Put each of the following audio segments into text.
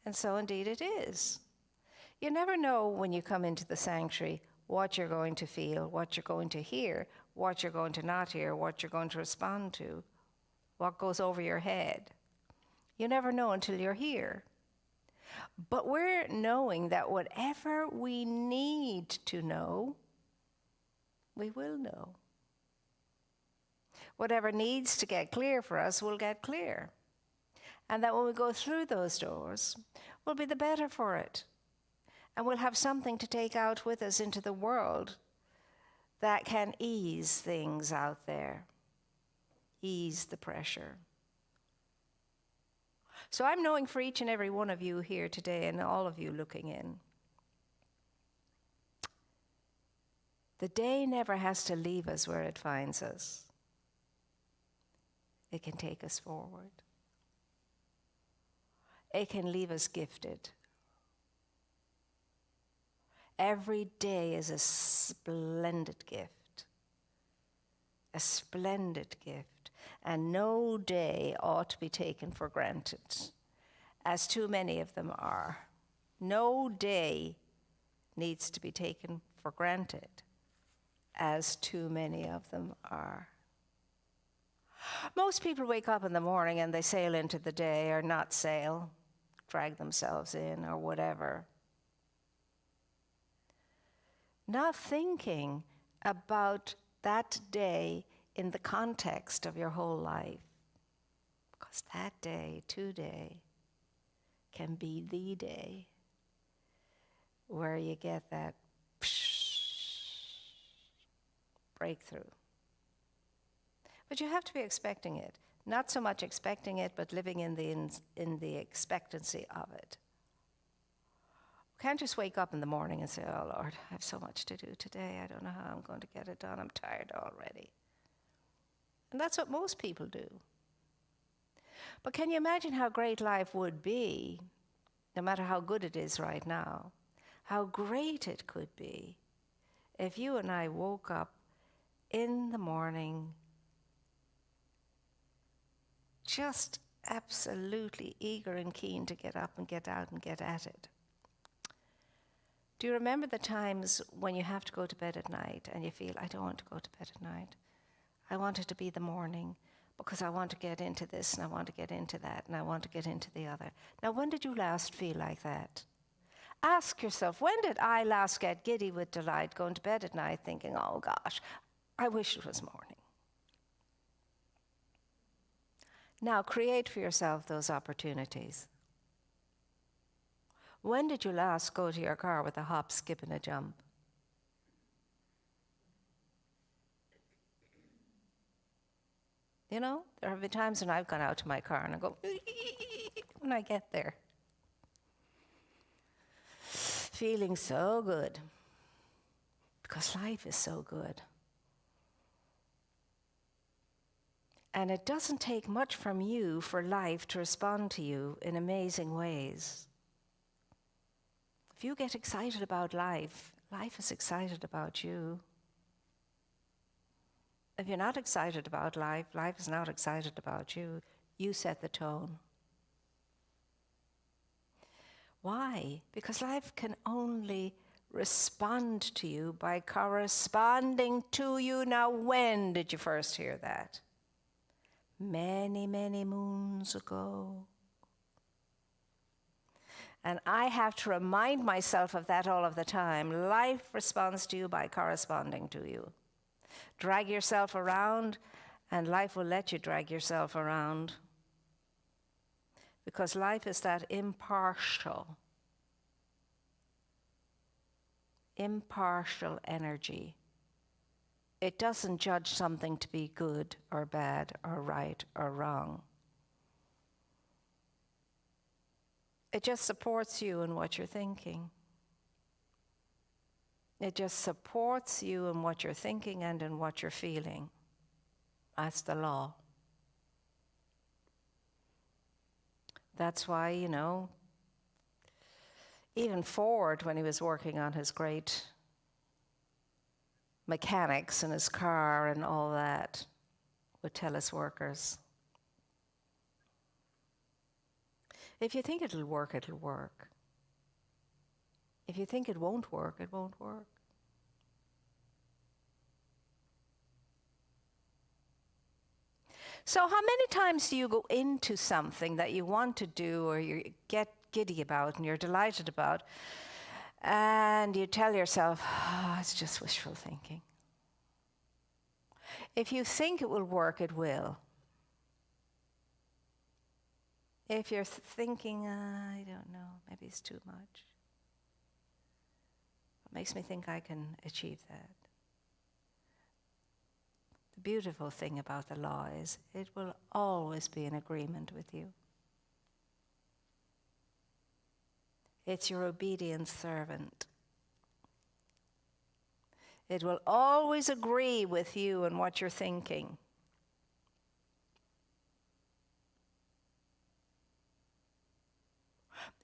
And so indeed it is. You never know when you come into the sanctuary what you're going to feel, what you're going to hear, what you're going to not hear, what you're going to respond to, what goes over your head. You never know until you're here. But we're knowing that whatever we need to know, we will know. Whatever needs to get clear for us will get clear. And that when we go through those doors, we'll be the better for it. And we'll have something to take out with us into the world that can ease things out there, ease the pressure. So I'm knowing for each and every one of you here today and all of you looking in, the day never has to leave us where it finds us. It can take us forward. It can leave us gifted. Every day is a splendid gift. A splendid gift. And no day ought to be taken for granted, as too many of them are. No day needs to be taken for granted, as too many of them are. Most people wake up in the morning and they sail into the day, or not sail, drag themselves in, or whatever. Not thinking about that day in the context of your whole life. Because that day, today, can be the day where you get that breakthrough. But you have to be expecting it. Not so much expecting it, but living in the expectancy of it. You can't just wake up in the morning and say, oh Lord, I have so much to do today. I don't know how I'm going to get it done. I'm tired already. And that's what most people do. But can you imagine how great life would be, no matter how good it is right now, how great it could be if you and I woke up in the morning just absolutely eager and keen to get up and get out and get at it. Do you remember the times when you have to go to bed at night and you feel, I don't want to go to bed at night. I want it to be the morning because I want to get into this and I want to get into that and I want to get into the other. Now, when did you last feel like that? Ask yourself, when did I last get giddy with delight going to bed at night thinking, oh gosh, I wish it was morning. Now, create for yourself those opportunities. When did you last go to your car with a hop, skip, and a jump? You know, there have been times when I've gone out to my car and I go, when I get there. Feeling so good. Because life is so good. And it doesn't take much from you for life to respond to you in amazing ways. If you get excited about life, life is excited about you. If you're not excited about life, life is not excited about you. You set the tone. Why? Because life can only respond to you by corresponding to you. Now, when did you first hear that? Many, many moons ago. And I have to remind myself of that all of the time. Life responds to you by corresponding to you. Drag yourself around, and life will let you drag yourself around. Because life is that impartial energy. It doesn't judge something to be good or bad or right or wrong. It just supports you in what you're thinking. It just supports you in what you're thinking and in what you're feeling. That's the law. That's why, you know, even Ford, when he was working on his great mechanics in his car and all that, would tell his workers, If you think it'll work, it'll work. If you think it won't work, it won't work. So how many times do you go into something that you want to do or you get giddy about and you're delighted about, and you tell yourself, oh, it's just wishful thinking. If you think it will work, it will. If you're thinking, I don't know, maybe it's too much, what makes me think I can achieve that? The beautiful thing about the law is it will always be in agreement with you. It's your obedient servant. It will always agree with you and what you're thinking.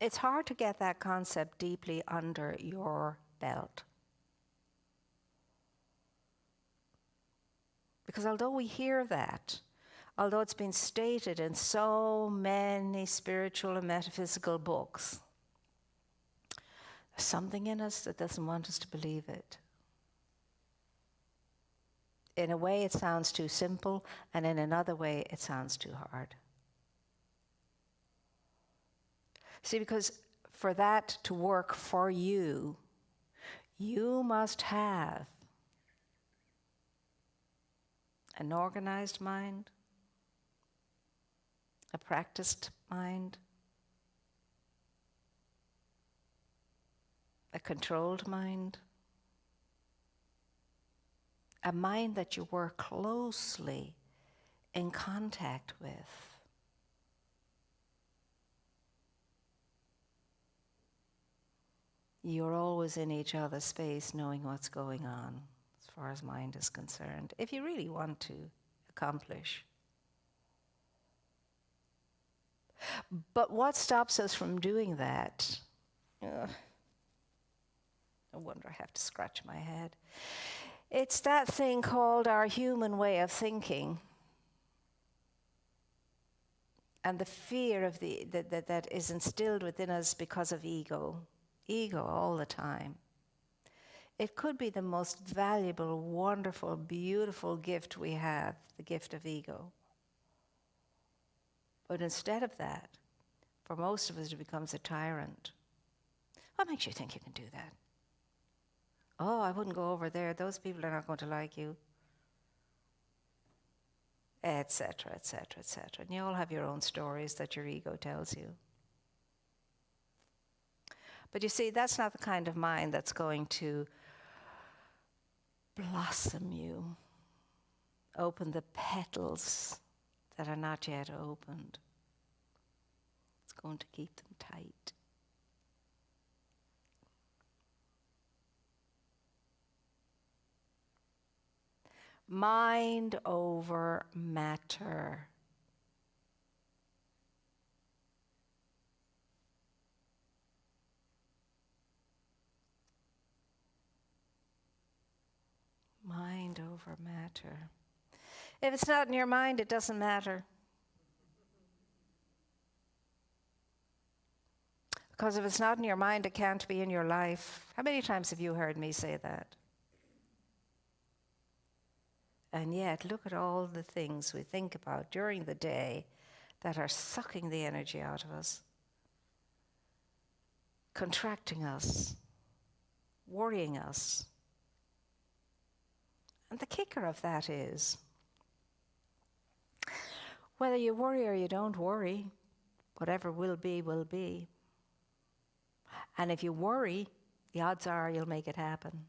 It's hard to get that concept deeply under your belt. Because although we hear that, although it's been stated in so many spiritual and metaphysical books, there's something in us that doesn't want us to believe it. In a way, it sounds too simple, and in another way, it sounds too hard. See, because for that to work for you, you must have an organized mind, a practiced mind, a controlled mind, a mind that you were closely in contact with. You're always in each other's space knowing what's going on as far as mind is concerned, if you really want to accomplish. But what stops us from doing that? No wonder I have to scratch my head. It's that thing called our human way of thinking, and the fear of that is instilled within us because of ego. Ego all the time. It could be the most valuable, wonderful, beautiful gift we have, the gift of ego. But instead of that, for most of us, it becomes a tyrant. What makes you think you can do that? Oh, I wouldn't go over there. Those people are not going to like you. Etc., etc., etc. And you all have your own stories that your ego tells you. But you see, that's not the kind of mind that's going to blossom you, open the petals that are not yet opened. It's going to keep them tight. Mind over matter. Mind over matter. If it's not in your mind, it doesn't matter. Because if it's not in your mind, it can't be in your life. How many times have you heard me say that? And yet, look at all the things we think about during the day that are sucking the energy out of us, contracting us, worrying us. And the kicker of that is, whether you worry or you don't worry, whatever will be, will be. And if you worry, the odds are you'll make it happen.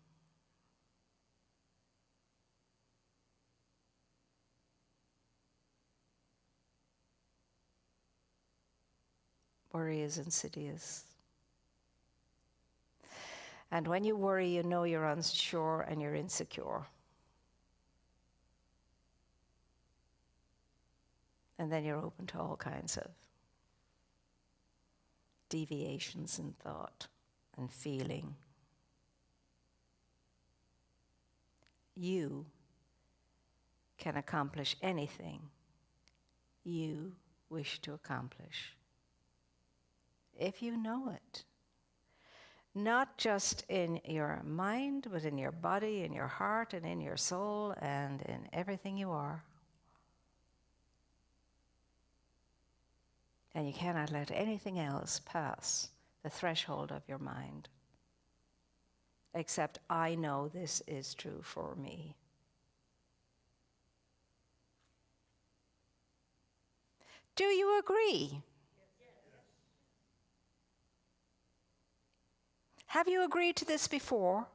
Worry is insidious. And when you worry, you know you're unsure and you're insecure. And then you're open to all kinds of deviations in thought and feeling. You can accomplish anything you wish to accomplish. if you know it. Not just in your mind, but in your body, in your heart, and in your soul, and in everything you are. And you cannot let anything else pass the threshold of your mind, except I know this is true for me. Do you agree? Have you agreed to this before?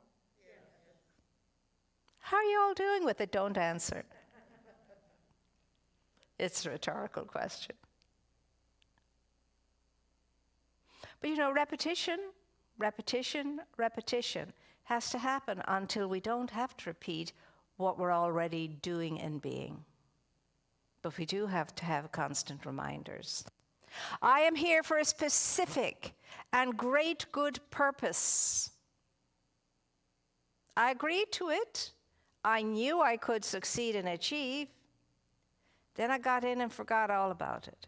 How are you all doing with it? Don't answer. It's a rhetorical question. But you know, repetition has to happen until we don't have to repeat what we're already doing and being. But we do have to have constant reminders. I am here for a specific and great good purpose. I agreed to it. I knew I could succeed and achieve. Then I got in and forgot all about it.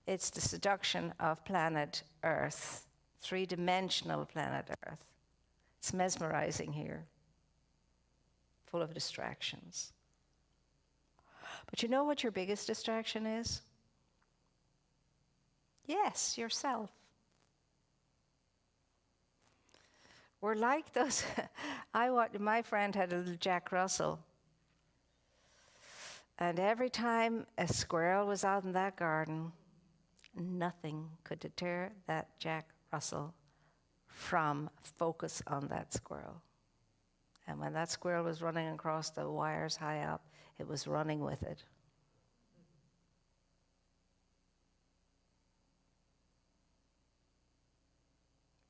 It's the seduction of planet Earth, three-dimensional planet Earth. It's mesmerizing here, full of distractions. But you know what your biggest distraction is? Yes, yourself. We're like those. My friend had a little Jack Russell. And every time a squirrel was out in that garden, nothing could deter that Jack Russell from focus on that squirrel. And when that squirrel was running across the wires high up, it was running with it.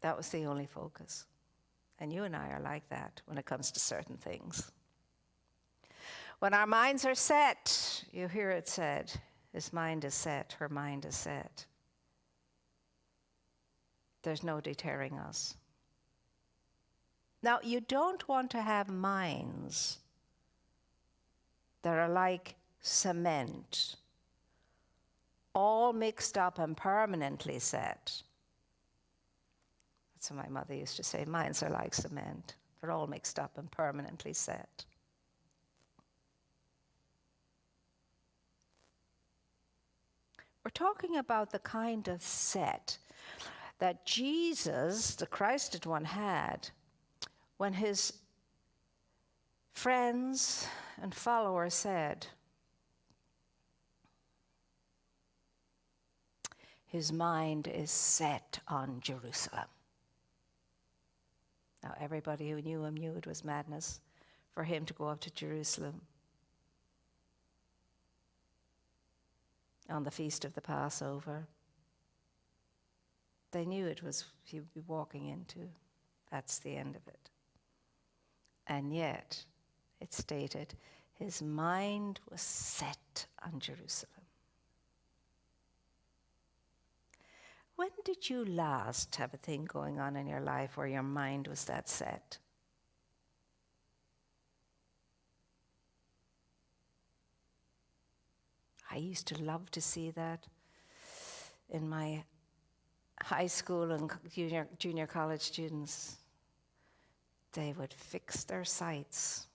That was the only focus. And you and I are like that when it comes to certain things. When our minds are set, you hear it said, his mind is set, her mind is set. There's no deterring us. Now, you don't want to have minds that are like cement, all mixed up and permanently set. That's what my mother used to say, minds are like cement. They're all mixed up and permanently set. We're talking about the kind of set that Jesus, the Christed one, had when his friends and followers said, his mind is set on Jerusalem. Now, everybody who knew him knew it was madness for him to go up to Jerusalem on the feast of the Passover. They knew it was he would be walking into. That's the end of it. And yet, it stated, his mind was set on Jerusalem. When did you last have a thing going on in your life where your mind was that set? I used to love to see that in my high school and junior college students. They would fix their sights,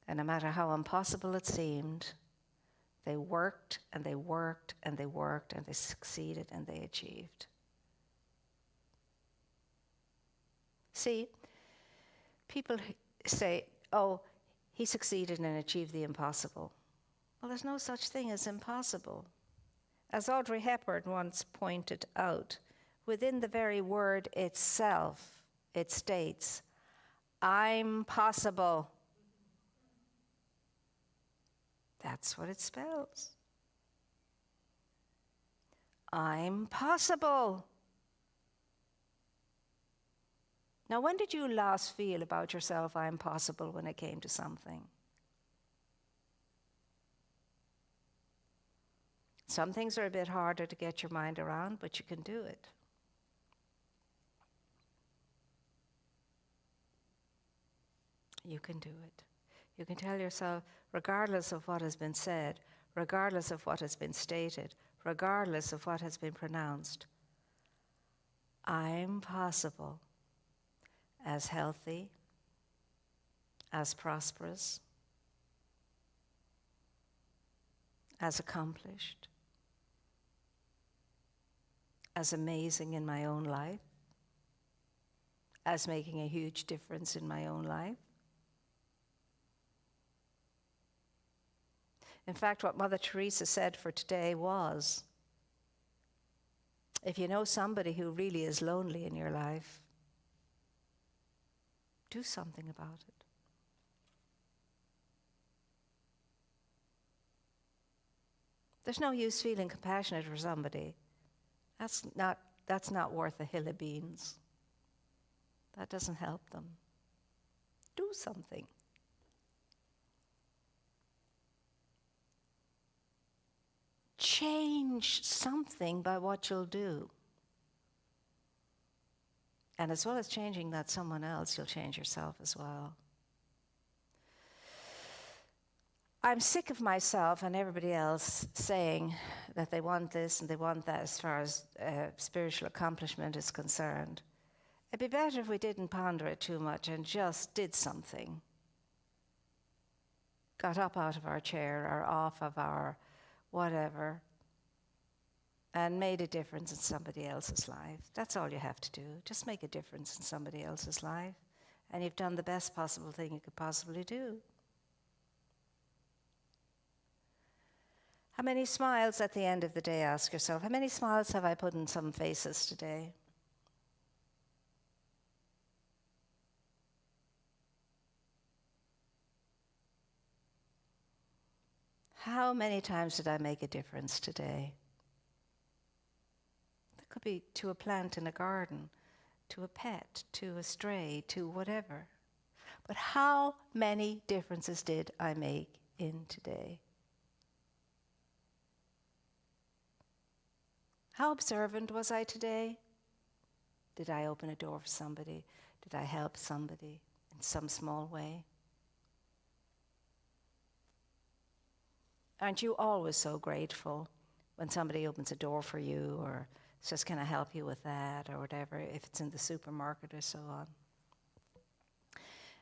and no matter how impossible it seemed, they worked and they worked and they worked and they succeeded and they achieved. See, people say, oh, he succeeded and achieved the impossible. Well, there's no such thing as impossible. As Audrey Hepburn once pointed out, within the very word itself, it states, I'm possible. That's what it spells. I'm possible. Now, when did you last feel about yourself, I'm possible, when it came to something? Some things are a bit harder to get your mind around, but you can do it. You can do it. You can tell yourself, regardless of what has been said, regardless of what has been stated, regardless of what has been pronounced. I'm possible, as healthy, as prosperous, as accomplished, as amazing in my own life, as making a huge difference in my own life. In fact, what Mother Teresa said for today was, if you know somebody who really is lonely in your life, do something about it. There's no use feeling compassionate for somebody. That's not worth a hill of beans. That doesn't help them. Do something. Change something by what you'll do. And as well as changing that someone else, you'll change yourself as well. I'm sick of myself and everybody else saying that they want this and they want that as far as spiritual accomplishment is concerned. It'd be better if we didn't ponder it too much and just did something. Got up out of our chair or off of our whatever and made a difference in somebody else's life. That's all you have to do. Just make a difference in somebody else's life. And you've done the best possible thing you could possibly do. How many smiles at the end of the day, ask yourself, how many smiles have I put in some faces today? How many times did I make a difference today? That could be to a plant in a garden, to a pet, to a stray, to whatever. But how many differences did I make in today? How observant was I today? Did I open a door for somebody? Did I help somebody in some small way? Aren't you always so grateful when somebody opens a door for you or says, can I help you with that or whatever, if it's in the supermarket or so on?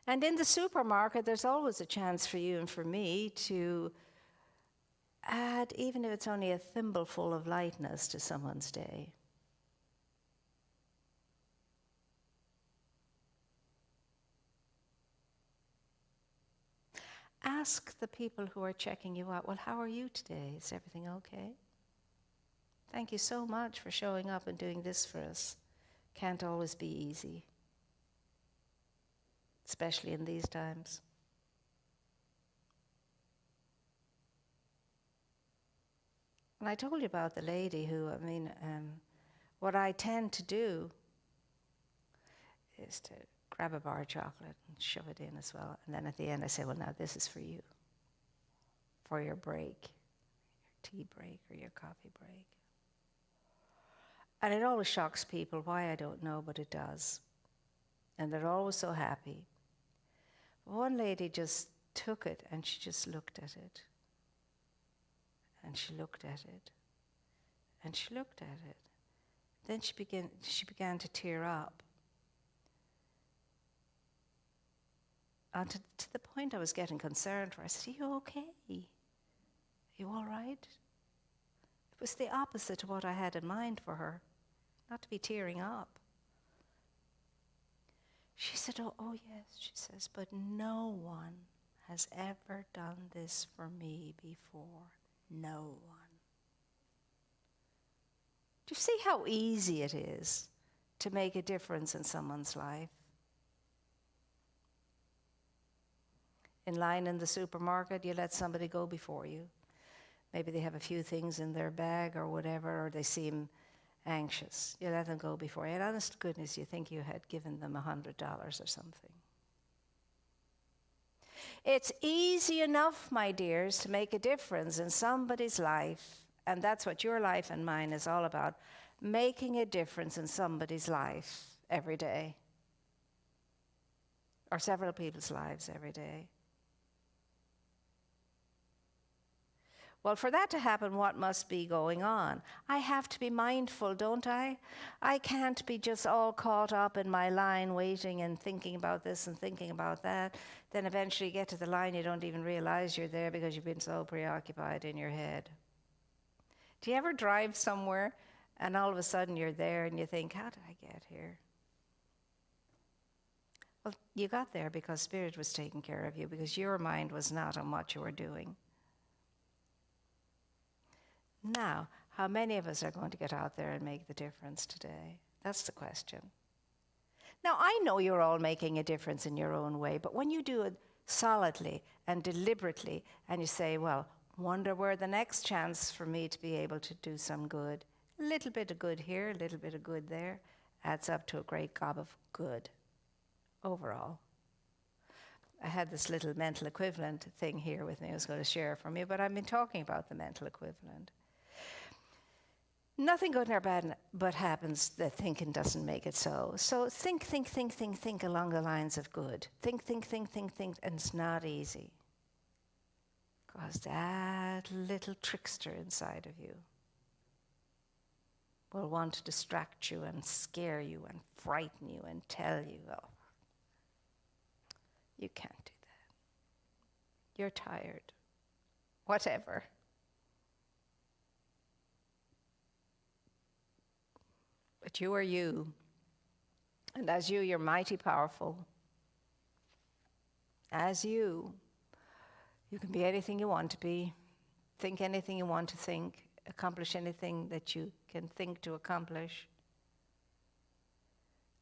And in the supermarket, there's always a chance for you and for me to add, even if it's only a thimbleful of lightness to someone's day. Ask the people who are checking you out, well, how are you today? Is everything okay? Thank you so much for showing up and doing this for us. Can't always be easy, especially in these times. And I told you about the lady who, what I tend to do is to grab a bar of chocolate and shove it in as well. And then at the end I say, well, now this is for you, for your break, your tea break or your coffee break. And it always shocks people, why I don't know, but it does. And they're always so happy. One lady just took it and she just looked at it. And she looked at it. And she looked at it. Then she began to tear up. And to the point I was getting concerned for her. I said, are you okay? Are you all right? It was the opposite to what I had in mind for her. Not to be tearing up. She said, oh yes, she says, but no one has ever done this for me before. No one. Do you see how easy it is to make a difference in someone's life? In line in the supermarket, you let somebody go before you. Maybe they have a few things in their bag or whatever, or they seem anxious. You let them go before you. And honest to goodness, you think you had given them $100 or something. It's easy enough, my dears, to make a difference in somebody's life, and that's what your life and mine is all about, making a difference in somebody's life every day, or several people's lives every day. Well, for that to happen, what must be going on? I have to be mindful, don't I? I can't be just all caught up in my line waiting and thinking about this and thinking about that. Then eventually you get to the line, you don't even realize you're there because you've been so preoccupied in your head. Do you ever drive somewhere and all of a sudden you're there and you think, how did I get here? Well, you got there because Spirit was taking care of you, because your mind was not on what you were doing. Now, how many of us are going to get out there and make the difference today? That's the question. Now, I know you're all making a difference in your own way, but when you do it solidly and deliberately, and you say, well, wonder where the next chance for me to be able to do some good, a little bit of good here, a little bit of good there, adds up to a great gob of good overall. I had this little mental equivalent thing here with me I was going to share from you, but I've been talking about the mental equivalent. Nothing good nor bad but happens that thinking doesn't make it so. So think along the lines of good. Think, and it's not easy. Because that little trickster inside of you will want to distract you and scare you and frighten you and tell you, oh, you can't do that. You're tired. Whatever. But you are you. And as you, you're mighty powerful. As you can be anything you want to be, think anything you want to think, accomplish anything that you can think to accomplish.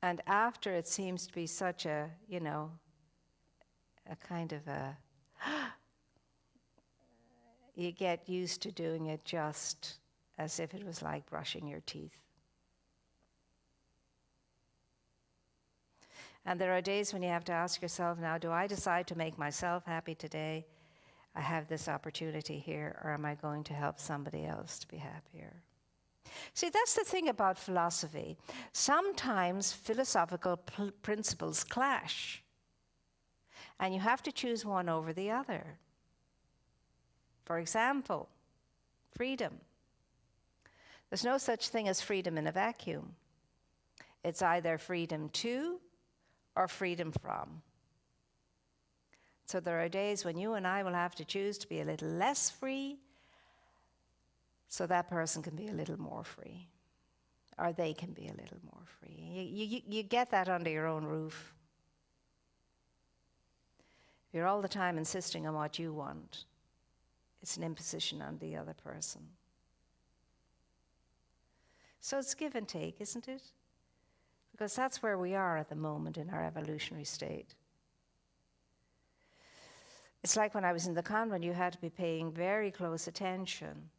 And after it seems to be such a kind of a, you get used to doing it just as if it was like brushing your teeth. And there are days when you have to ask yourself, now, do I decide to make myself happy today? I have this opportunity here, or am I going to help somebody else to be happier? See, that's the thing about philosophy. Sometimes philosophical principles clash, and you have to choose one over the other. For example, freedom. There's no such thing as freedom in a vacuum. It's either freedom to or freedom from. So there are days when you and I will have to choose to be a little less free so that person can be a little more free, or they can be a little more free. You get that under your own roof. If you're all the time insisting on what you want, it's an imposition on the other person. So it's give and take, isn't it? Because that's where we are at the moment in our evolutionary state. It's like when I was in the convent, you had to be paying very close attention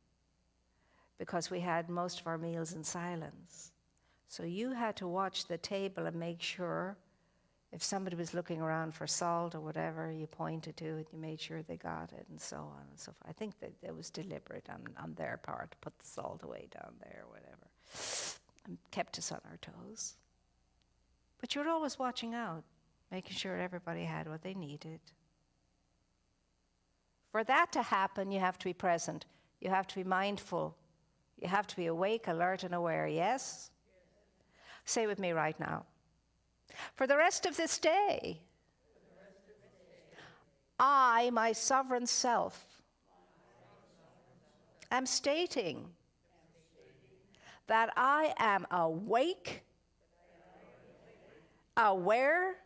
because we had most of our meals in silence. So you had to watch the table and make sure if somebody was looking around for salt or whatever, you pointed to it, you made sure they got it, and so on and so forth. I think that it was deliberate on their part to put the salt away down there or whatever, and kept us on our toes. But you were always watching out, making sure everybody had what they needed. For that to happen, you have to be present. You have to be mindful. You have to be awake, alert, and aware, yes? Say with me right now. For the rest of this day, I, my sovereign self, am stating that I am awake, aware,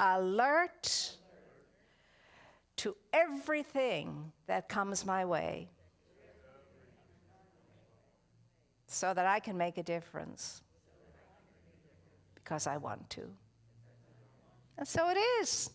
alert to everything that comes my way so that I can make a difference because I want to. And so it is.